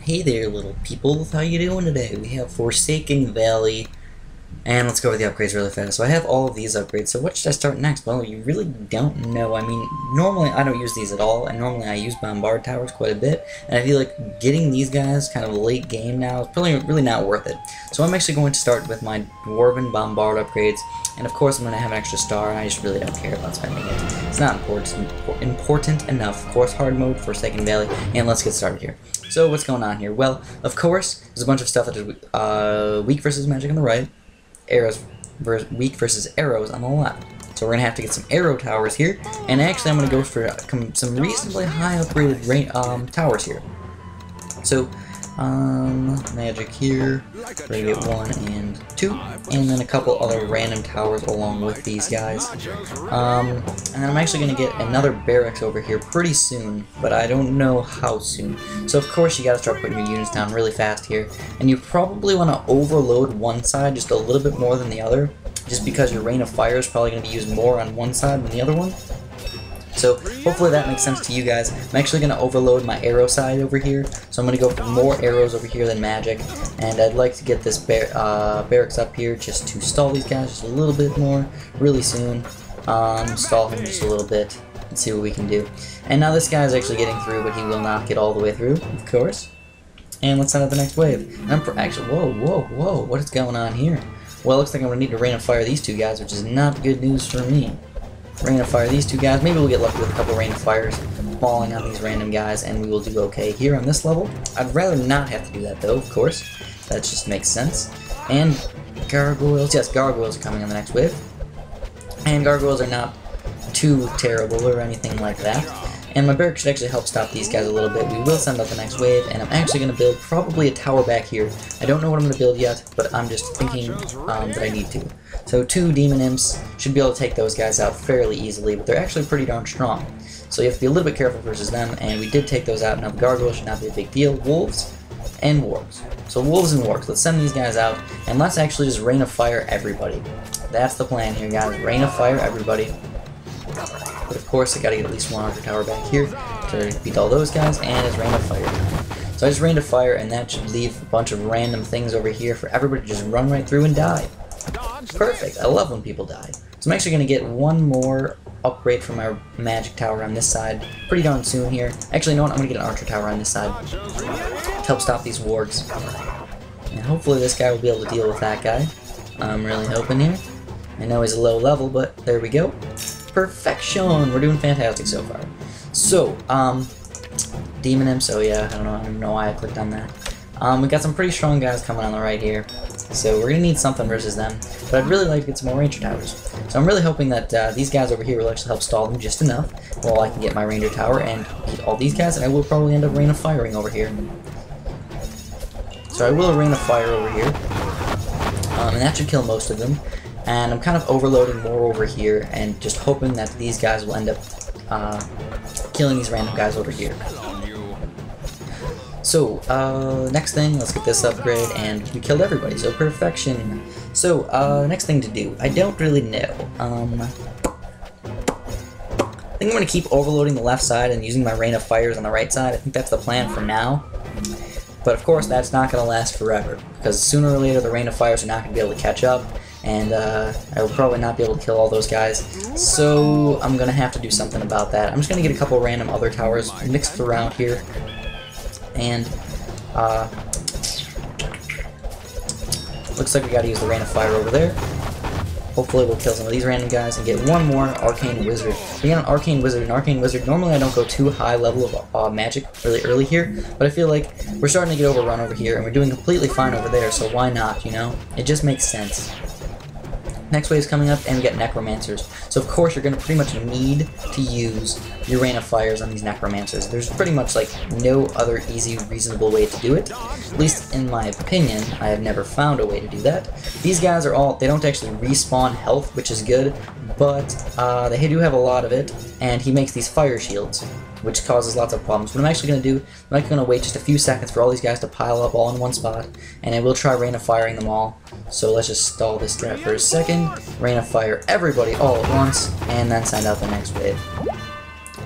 Hey there, little people. How you doing today? We have Forsaken Valley, and let's go over the upgrades really fast. So I have all of these upgrades, so what should I start next? Well, you really don't know. I mean, normally I don't use these at all, and normally I use Bombard Towers quite a bit, and I feel like getting these guys kind of late game now is probably really not worth it. So I'm actually going to start with my Dwarven Bombard upgrades, and of course I'm going to have an extra star, and I just really don't care about spending it. It's not important enough. Of course, hard mode, Forsaken Valley, and let's get started here. So what's going on here? Well, of course, there's a bunch of stuff that is weak versus magic on the right, weak versus arrows on the left. So we're going to have to get some arrow towers here, and actually I'm going to go for some reasonably high upgraded towers here. So, magic here, we're going to get 1 and 2, and then a couple other random towers along with these guys. And then I'm actually going to get another barracks over here pretty soon, but I don't know how soon. So of course you got to start putting your units down really fast here, and you probably want to overload one side just a little bit more than the other, just because your Rain of Fire is probably going to be used more on one side than the other one. So hopefully that makes sense to you guys. I'm actually going to overload my arrow side over here, so I'm going to go for more arrows over here than magic, and I'd like to get this barracks up here just to stall these guys just a little bit more really soon. Stall him just a little bit and see what we can do. And now this guy is actually getting through, but he will not get all the way through, of course. And let's send out the next wave. And I'm actually, whoa, what is going on here? Well, it looks like I'm going to need to Rain of Fire these two guys, which is not good news for me. Rain of Fire these two guys. Maybe we'll get lucky with a couple Rain of Fires falling on these random guys, and we will do okay here on this level. I'd rather not have to do that, though, of course. That just makes sense. And gargoyles. Yes, gargoyles are coming on the next wave. And gargoyles are not too terrible or anything like that. And my barracks should actually help stop these guys a little bit. We will send out the next wave, and I'm actually going to build probably a tower back here. I don't know what I'm going to build yet, but I'm just thinking that I need to. So 2 demon imps should be able to take those guys out fairly easily, but they're actually pretty darn strong. So you have to be a little bit careful versus them, and we did take those out. Now the gargoyles should not be a big deal. Wolves and wargs. So wolves and wargs. Let's send these guys out, and let's actually just Rain of Fire everybody. That's the plan here, guys. Rain of Fire everybody. But of course, I gotta get at least 1 archer tower back here to beat all those guys, and it's Rain of Fire time. So I just Rain of Fire, and that should leave a bunch of random things over here for everybody to just run right through and die. Perfect. I love when people die. So I'm actually gonna get 1 more upgrade from my magic tower on this side pretty darn soon here. Actually, you know what? I'm gonna get an archer tower on this side to help stop these wargs. And hopefully this guy will be able to deal with that guy. I'm really hoping here. I know he's a low level, but there we go. Perfection! We're doing fantastic so far. So, Demon Imps, so yeah, I don't know why I clicked on that. We got some pretty strong guys coming on the right here, so we're gonna need something versus them, but I'd really like to get some more Ranger Towers. So I'm really hoping that these guys over here will actually help stall them just enough, while I can get my Ranger Tower and beat all these guys, and I will probably end up Rain of Firing over here. So I will Rain of Fire over here, and that should kill most of them. And I'm kind of overloading more over here and just hoping that these guys will end up killing these random guys over here. So, next thing, let's get this upgrade, and we killed everybody, so perfection. So, next thing to do, I don't really know. I think I'm going to keep overloading the left side and using my Rain of Fires on the right side. I think that's the plan for now. But of course, that's not going to last forever, because sooner or later the Rain of Fires are not going to be able to catch up. And I will probably not be able to kill all those guys, so I'm going to have to do something about that. I'm just going to get a couple random other towers mixed around here, and looks like we got to use the Rain of Fire over there. Hopefully we'll kill some of these random guys and get 1 more Arcane Wizard. We got an Arcane Wizard. Normally I don't go too high level of magic really early here, but I feel like we're starting to get overrun over here, and we're doing completely fine over there, so why not, you know? It just makes sense. Next wave is coming up, and we get Necromancers. So of course you're going to pretty much need to use your Rain of Fires on these Necromancers. There's pretty much like no other easy, reasonable way to do it. At least in my opinion, I have never found a way to do that. These guys are they don't actually respawn health, which is good, but they do have a lot of it, and he makes these fire shields, which causes lots of problems. What I'm actually going to do, I'm actually going to wait just a few seconds for all these guys to pile up all in one spot, and I will try Rain of Firing them all. So let's just stall this guy for a second, Rain of Fire everybody all at once, and then send out the next wave.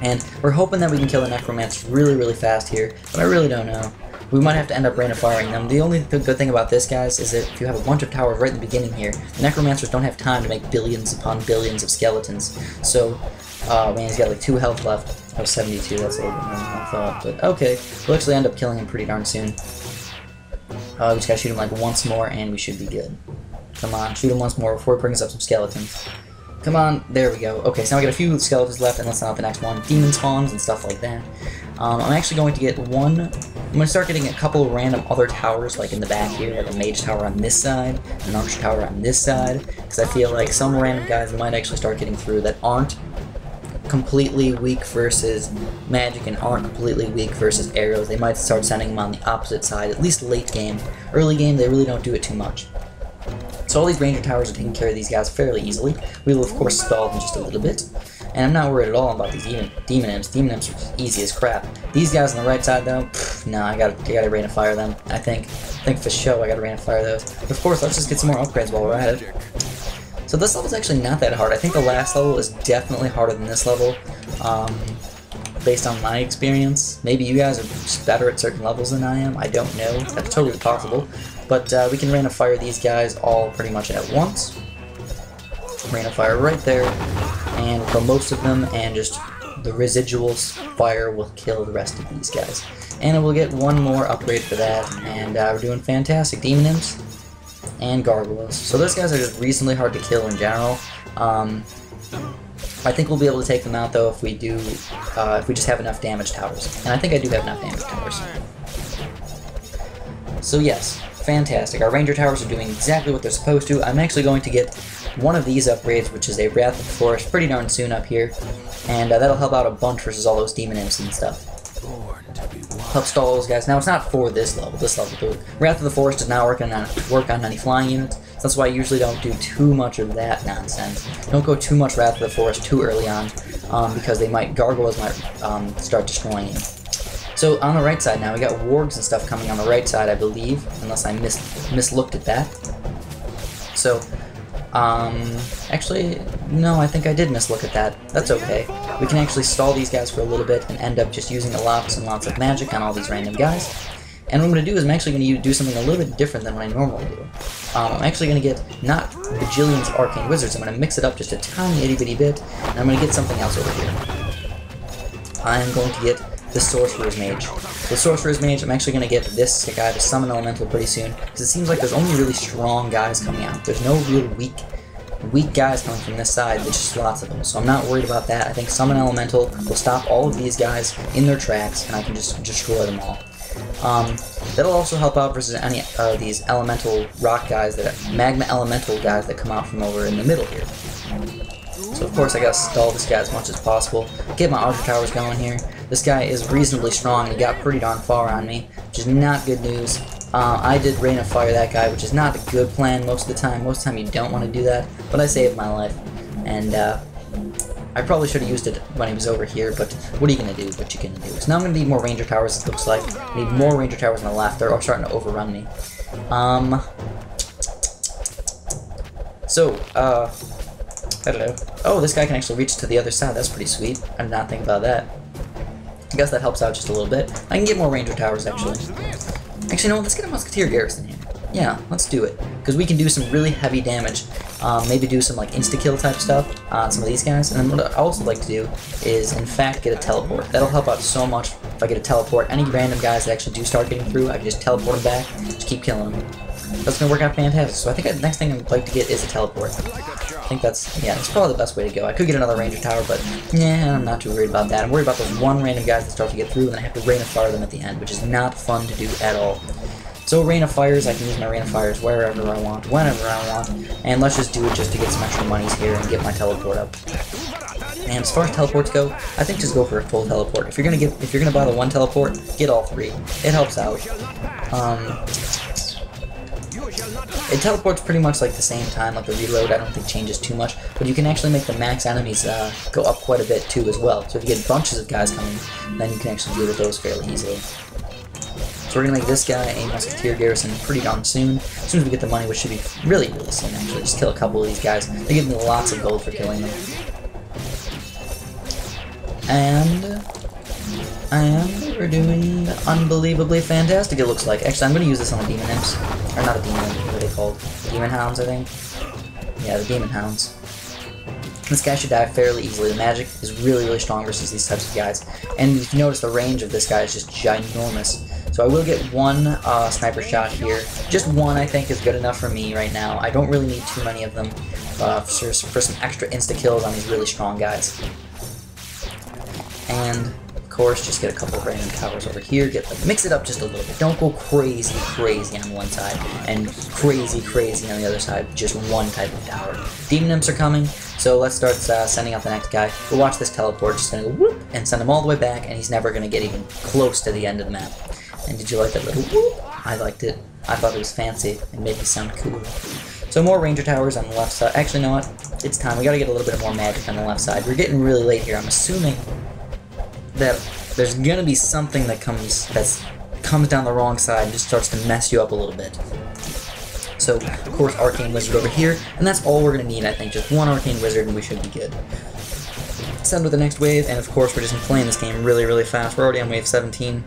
And we're hoping that we can kill the Necromancer really, really fast here, but I really don't know. we might have to end up rain of firing them. The only good thing about this, guys, is that if you have a bunch of towers right in the beginning here, the necromancers don't have time to make billions upon billions of skeletons. So, man, he's got like 2 health left. Oh, 72, that's a little bit more than I thought, but okay. We'll actually end up killing him pretty darn soon. We just gotta shoot him like once more and we should be good. Come on, shoot him once more before he brings up some skeletons. Come on, there we go. Okay, so now we got a few skeletons left, and let's not the next one. Demon spawns and stuff like that. I'm actually going to get one... I'm going to start getting a couple of random other towers, like in the back here, like a mage tower on this side, an archer tower on this side, because I feel like some random guys might actually start getting through that aren't completely weak versus magic and aren't completely weak versus arrows. They might start sending them on the opposite side, at least late game. Early game, they really don't do it too much. So all these ranger towers are taking care of these guys fairly easily. We will of course stall them just a little bit. And I'm not worried at all about these demon imps. Demon imps are easy as crap. These guys on the right side though, no, I gotta rain of fire them. I think for sure I gotta rain of fire those. But of course, let's just get some more upgrades while we're at it. So this level's actually not that hard. I think the last level is definitely harder than this level. Based on my experience. Maybe you guys are just better at certain levels than I am. I don't know. That's totally possible. But we can rain of fire these guys all pretty much at once. Rain of fire right there. And for most of them, and just the residual fire will kill the rest of these guys. And we'll get one more upgrade for that. And we're doing fantastic. Demon imps and gargoyles. So those guys are just reasonably hard to kill in general. I think we'll be able to take them out though if we do, if we just have enough damage towers. And I think I do have enough damage towers. So yes, fantastic. Our ranger towers are doing exactly what they're supposed to. I'm actually going to get one of these upgrades, which is a Wrath of the Forest, pretty darn soon up here. And that'll help out a bunch versus all those demon imps and stuff. Help stall those guys. Now it's not for this level. The Wrath of the Forest does not work on any flying units. So that's why I usually don't do too much of that nonsense. Don't go too much Wrath of the Forest too early on, because gargoyles might start destroying you. So on the right side now, we got wargs and stuff coming on the right side, I believe, unless I mislooked at that. So, actually, no, I think I did mislook at that. That's okay. We can actually stall these guys for a little bit and end up just using lots and lots of magic on all these random guys. And what I'm going to do is I'm actually going to do something a little bit different than what I normally do. I'm actually going to get not bajillions of arcane wizards. I'm going to mix it up just a tiny itty bitty bit, and I'm going to get something else over here. I'm going to get the Sorcerer's Mage. The Sorcerer's Mage, I'm actually going to get this guy to summon elemental pretty soon, because it seems like there's only really strong guys coming out. There's no real weak guys coming from this side, there's just lots of them, so I'm not worried about that. I think summon elemental will stop all of these guys in their tracks, and I can just destroy them all. That'll also help out versus any of these elemental rock guys, magma elemental guys that come out from over in the middle here. So of course I gotta stall this guy as much as possible. Get my archer towers going here. This guy is reasonably strong and he got pretty darn far on me, which is not good news. I did rain of fire that guy, which is not a good plan most of the time. Most of the time you don't want to do that, but I saved my life. And I probably should have used it when he was over here, but what are you going to do? What you going to do? So now I'm going to need more ranger towers, it looks like. I need more ranger towers on the left. They're all starting to overrun me. I don't know. Oh, this guy can actually reach to the other side. That's pretty sweet. I did not think about that. I guess that helps out just a little bit. I can get more ranger towers, actually. Actually, no, let's get a musketeer garrison here. Yeah, let's do it. Because we can do some really heavy damage. Maybe do some like insta-kill type stuff on some of these guys. And then what I also like to do is, in fact, get a teleport. That'll help out so much if I get a teleport. Any random guys that actually do start getting through, I can just teleport them back, just keep killing them. That's going to work out fantastic. So I think the next thing I'd like to get is a teleport. I think that's probably the best way to go. I could get another ranger tower, but yeah, I'm not too worried about that. I'm worried about those one random guys that start to get through, and then I have to rain of fire them at the end, which is not fun to do at all. So rain of fires, I can use my rain of fires wherever I want, whenever I want, and let's just do it just to get some extra monies here and get my teleport up. And as far as teleports go, I think just go for a full teleport. If you're gonna buy the one teleport, get all three. It helps out. It teleports pretty much like the same time, like the reload I don't think changes too much, but you can actually make the max enemies go up quite a bit too as well. So if you get bunches of guys coming, then you can actually deal with those fairly easily. So we're going to make this guy a musketeer garrison pretty darn soon. As soon as we get the money, which should be really, really soon actually. Just kill a couple of these guys. They give me lots of gold for killing them. And we're doing unbelievably fantastic, it looks like. Actually, I'm going to use this on the Demon Imps. Or not a Demon Imp, what are they called? Demon Hounds, I think? Yeah, the Demon Hounds. This guy should die fairly easily. The magic is really, really strong versus these types of guys. And if you notice, the range of this guy is just ginormous. So I will get one sniper shot here. Just one, I think, is good enough for me right now. I don't really need too many of them for some extra insta-kills on these really strong guys. And, of course, just get a couple of random towers over here. Mix it up just a little bit. Don't go crazy, crazy on one side, and crazy, crazy on the other side. Just one type of tower. Demon Imps are coming, so let's start sending out the next guy. We'll watch this teleport. Just gonna go whoop, and send him all the way back, and he's never gonna get even close to the end of the map. And did you like that little whoop? I liked it. I thought it was fancy. It made me sound cool. So more ranger towers on the left side. Actually, you know what? It's time. We gotta get a little bit more magic on the left side. We're getting really late here. I'm assuming that there's gonna be something that comes down the wrong side and just starts to mess you up a little bit. So, of course, Arcane Wizard over here, and that's all we're gonna need, I think. Just one Arcane Wizard and we should be good. Send with the next wave, and of course we're just playing this game really, really fast. We're already on wave 17.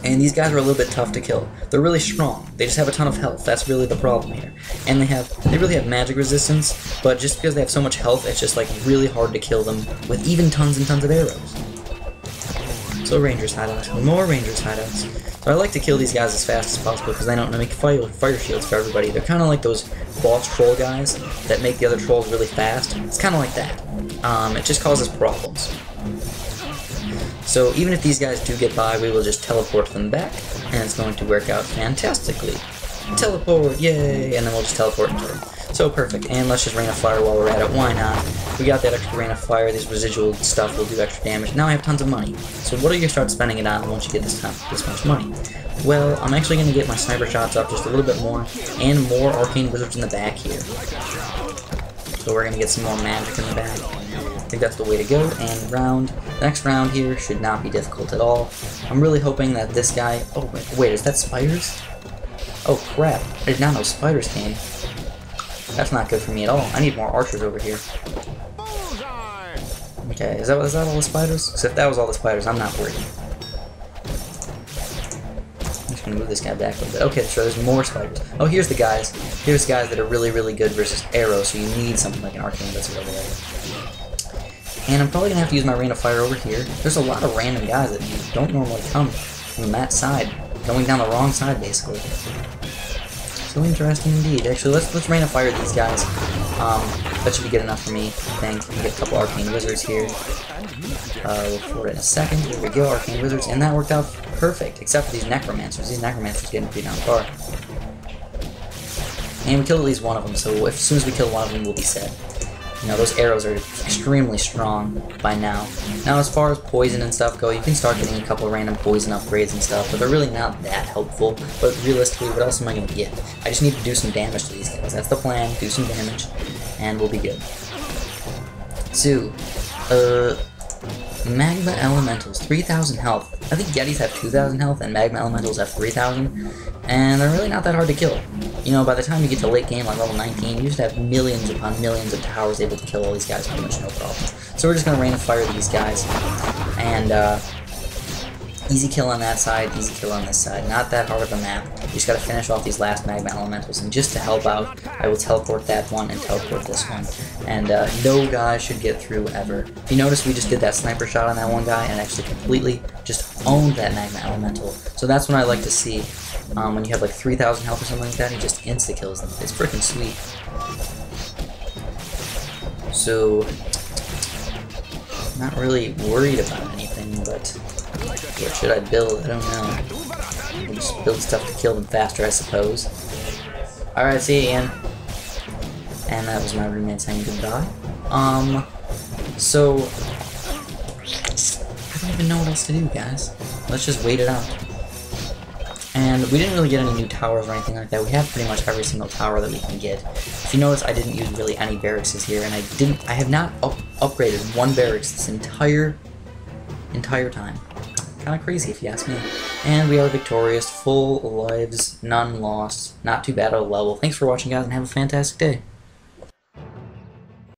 And these guys are a little bit tough to kill. They're really strong. They just have a ton of health. That's really the problem here. And they really have magic resistance, but just because they have so much health, it's just like really hard to kill them with even tons and tons of arrows. So Rangers hideouts. More Rangers hideouts. So I like to kill these guys as fast as possible because they don't make fire shields for everybody. They're kind of like those boss troll guys that make the other trolls really fast. It's kind of like that. It just causes problems. So even if these guys do get by, we will just teleport them back, and it's going to work out fantastically. Teleport, yay! And then we'll just teleport and kill them. So perfect, and let's just rain of fire while we're at it, why not? We got that extra rain of fire, these residual stuff will do extra damage. Now I have tons of money. So what are you going to start spending it on once you get this much money? Well, I'm actually going to get my sniper shots up just a little bit more, and more arcane wizards in the back here. So we're going to get some more magic in the back. I think that's the way to go, and the next round here should not be difficult at all. I'm really hoping that this guy... Oh, wait, is that spiders? Oh, crap. I did not know spiders came. That's not good for me at all. I need more archers over here. Okay, is that all the spiders? Because if that was all the spiders, I'm not worried. I'm just going to move this guy back a little bit. Okay, so there's more spiders. Oh, here's the guys. Here's guys that are really, really good versus arrows, so you need something like an arcane wizard over there. And I'm probably going to have to use my Rain of Fire over here. There's a lot of random guys that don't normally come from that side. Going down the wrong side, basically. So interesting indeed. Actually, let's Rain of Fire these guys. That should be good enough for me, I think. We get a couple Arcane Wizards here. Look for it in a second. Here we go, Arcane Wizards. And that worked out perfect, except for these Necromancers. These Necromancers getting pretty down far. And we killed at least one of them, so as soon as we kill one of them, we'll be set. You know, those arrows are extremely strong by now. Now, as far as poison and stuff go, you can start getting a couple of random poison upgrades and stuff, but they're really not that helpful. But realistically, what else am I going to get? I just need to do some damage to these guys. That's the plan. Do some damage, and we'll be good. So, Magma Elementals, 3,000 health. I think Yetis have 2,000 health, and Magma Elementals have 3,000. And they're really not that hard to kill. You know, by the time you get to late game, like level 19, you just have millions upon millions of towers able to kill all these guys pretty much no problem. So we're just going to Rain of Fire these guys. And, easy kill on that side, easy kill on this side. Not that hard of a map. You just gotta finish off these last Magma Elementals. And just to help out, I will teleport that one and teleport this one. And no guy should get through ever. If you notice, we just did that sniper shot on that one guy and actually completely just owned that Magma Elemental. So that's what I like to see. When you have like 3,000 health or something like that, he just insta-kills them. It's freaking sweet. So, not really worried about anything, but what should I build? I don't know. I'll just build stuff to kill them faster, I suppose. Alright, see you, Ian. And that was my roommate saying goodbye. So, I don't even know what else to do, guys. Let's just wait it out. And we didn't really get any new towers or anything like that. We have pretty much every single tower that we can get. If you notice, I didn't use really any barracks here, and I have not upgraded one barracks this entire time. Kind of crazy if you ask me. And we are victorious, full lives, none lost, not too bad at a level. Thanks for watching, guys, and have a fantastic day.